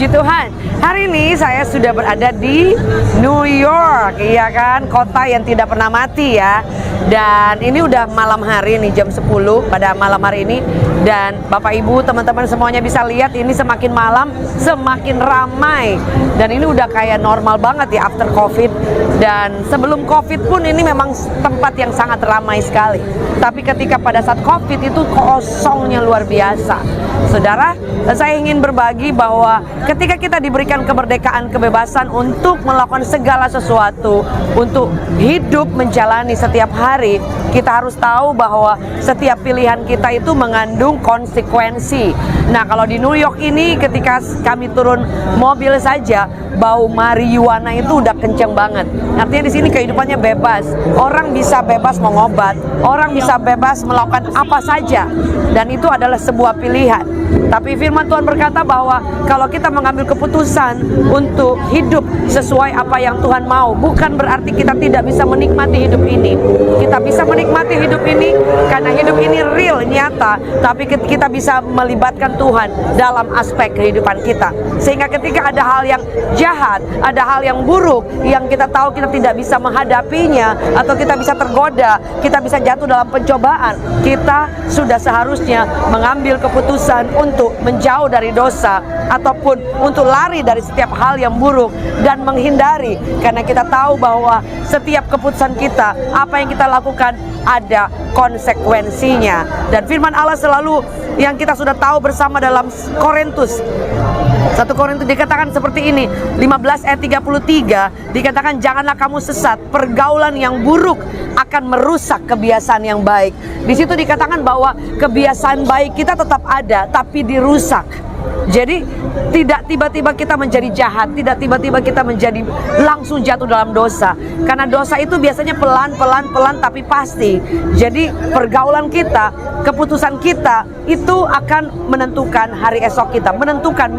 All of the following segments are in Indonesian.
Puji Tuhan, hari ini saya sudah berada di New York, iya kan, kota yang tidak pernah mati ya. Dan ini udah malam hari nih, jam 10 pada malam hari ini. Dan Bapak Ibu, teman-teman semuanya bisa lihat ini semakin malam semakin ramai. Dan ini udah kayak normal banget ya after Covid. Dan sebelum Covid pun ini memang tempat yang sangat ramai sekali. Tapi ketika pada saat Covid itu kosongnya luar biasa. Saudara, saya ingin berbagi bahwa ketika kita diberikan kemerdekaan, kebebasan untuk melakukan segala sesuatu, untuk hidup menjalani setiap hari, kita harus tahu bahwa setiap pilihan kita itu mengandung konsekuensi. Nah, kalau di New York ini ketika kami turun mobil saja, bau marijuana itu udah kenceng banget. Artinya di sini kehidupannya bebas. Orang bisa bebas mengobat, orang bisa bebas melakukan apa saja, dan itu adalah sebuah pilihan. Tapi firman Tuhan berkata bahwa kalau kita mengambil keputusan untuk hidup sesuai apa yang Tuhan mau, bukan berarti kita tidak bisa menikmati hidup ini. Kita bisa menikmati hidup ini karena hidup ini real, nyata. Tapi kita bisa melibatkan Tuhan dalam aspek kehidupan kita. Sehingga ketika ada hal yang jahat, ada hal yang buruk yang kita tahu kita tidak bisa menghadapinya, atau kita bisa tergoda, kita bisa jatuh dalam pencobaan, kita sudah seharusnya mengambil keputusan untuk menjauh dari dosa ataupun untuk lari dari setiap hal yang buruk dan menghindari, karena kita tahu bahwa setiap keputusan kita, apa yang kita lakukan ada konsekuensinya. Dan firman Allah selalu yang kita sudah tahu bersama dalam Korintus 1 Korintus dikatakan seperti ini, 15 ayat 33 dikatakan, janganlah kamu sesat, pergaulan yang buruk akan merusak kebiasaan yang baik. Di situ dikatakan bahwa kebiasaan baik kita tetap ada tapi dirusak. Jadi tidak tiba-tiba kita menjadi jahat, tidak tiba-tiba kita menjadi langsung jatuh dalam dosa. Karena dosa itu biasanya pelan-pelan tapi pasti. Jadi pergaulan kita, keputusan kita itu akan menentukan hari esok kita, menentukan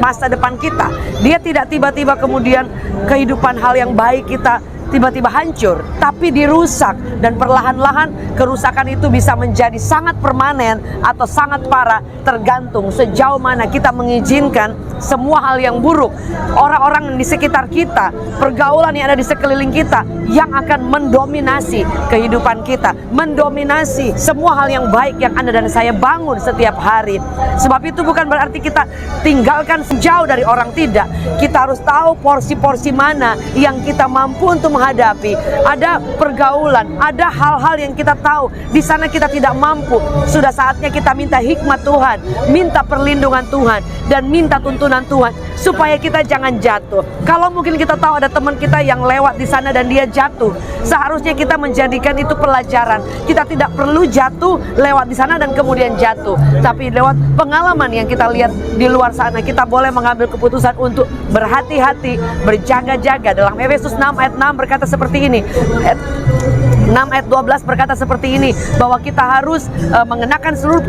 masa depan kita. Dia tidak tiba-tiba kemudian kehidupan hal yang baik kita tiba-tiba hancur, tapi dirusak. Dan perlahan-lahan kerusakan itu bisa menjadi sangat permanen atau sangat parah, tergantung sejauh mana kita mengizinkan semua hal yang buruk, orang-orang di sekitar kita, pergaulan yang ada di sekeliling kita yang akan mendominasi kehidupan kita, mendominasi semua hal yang baik yang Anda dan saya bangun setiap hari. Sebab itu bukan berarti kita tinggalkan sejauh dari orang, tidak. Kita harus tahu porsi-porsi mana yang kita mampu untuk menghadapi. Ada pergaulan, ada hal-hal yang kita tahu di sana kita tidak mampu. Sudah saatnya kita minta hikmat Tuhan, minta perlindungan Tuhan, dan minta tuntunan Tuhan supaya kita jangan jatuh. Kalau mungkin kita tahu ada teman kita yang lewat di sana dan dia jatuh, seharusnya kita menjadikan itu pelajaran. Kita tidak perlu jatuh lewat di sana dan kemudian jatuh, tapi lewat pengalaman yang kita lihat di luar sana, kita boleh mengambil keputusan untuk berhati-hati, berjaga-jaga. Dalam Efesus 6 ayat 6 berkata seperti ini, 6 ayat 12 berkata seperti ini, bahwa kita harus mengenakan seluruh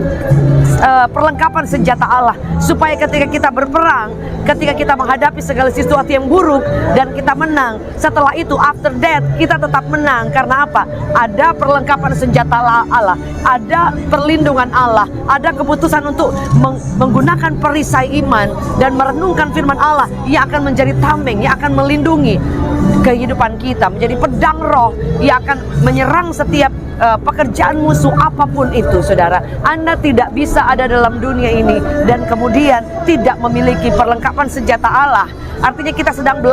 perlengkapan senjata Allah, supaya ketika kita berperang, ketika kita menghadapi segala sesuatu yang buruk dan kita menang, setelah itu after that kita tetap menang. Karena apa? Ada perlengkapan senjata Allah, ada perlindungan Allah, ada keputusan untuk menggunakan perisai iman dan merenungkan firman Allah yang akan menjadi tameng, yang akan melindungi kehidupan kita, menjadi pedang roh yang akan menyerang setiap pekerjaan musuh apapun itu. Saudara, Anda tidak bisa ada dalam dunia ini dan kemudian tidak memiliki perlengkapan senjata Allah. Artinya kita sedang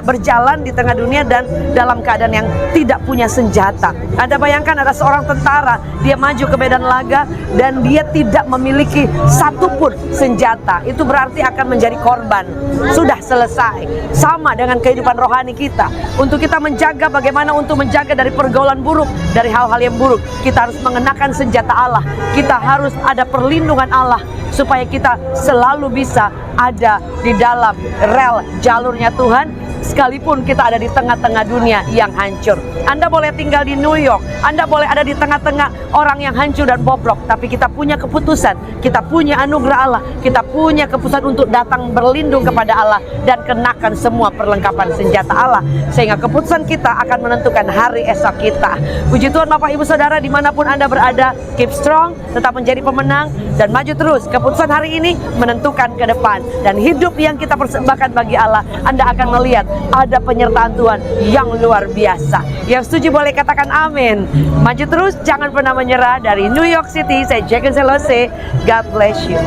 berjalan di tengah dunia dan dalam keadaan yang tidak punya senjata. Anda bayangkan ada seorang tentara, dia maju ke medan laga dan dia tidak memiliki satupun senjata. Itu berarti akan menjadi korban. Sudah selesai. Sama dengan kehidupan rohani kita. Untuk kita menjaga, bagaimana untuk menjaga dari pergaulan buruk, dari hal-hal yang buruk, kita harus mengenakan senjata Allah. Kita harus ada perlindungan Allah supaya kita selalu bisa ada di dalam rel jalurnya Tuhan, sekalipun kita ada di tengah-tengah dunia yang hancur. Anda boleh tinggal di New York, Anda boleh ada di tengah-tengah orang yang hancur dan bobrok, tapi kita punya keputusan, kita punya anugerah Allah, kita punya keputusan untuk datang berlindung kepada Allah dan kenakan semua perlengkapan senjata Allah, sehingga keputusan kita akan menentukan hari esok kita. Puji Tuhan Bapak Ibu Saudara, dimanapun Anda berada, keep strong, tetap menjadi pemenang dan maju terus. Keputusan hari ini menentukan ke depan, dan hidup yang kita persembahkan bagi Allah, Anda akan melihat ada penyertaan Tuhan yang luar biasa. Yang setuju boleh katakan amin. Maju terus, jangan pernah menyerah. Dari New York City, saya Jacqueline Selose. God bless you.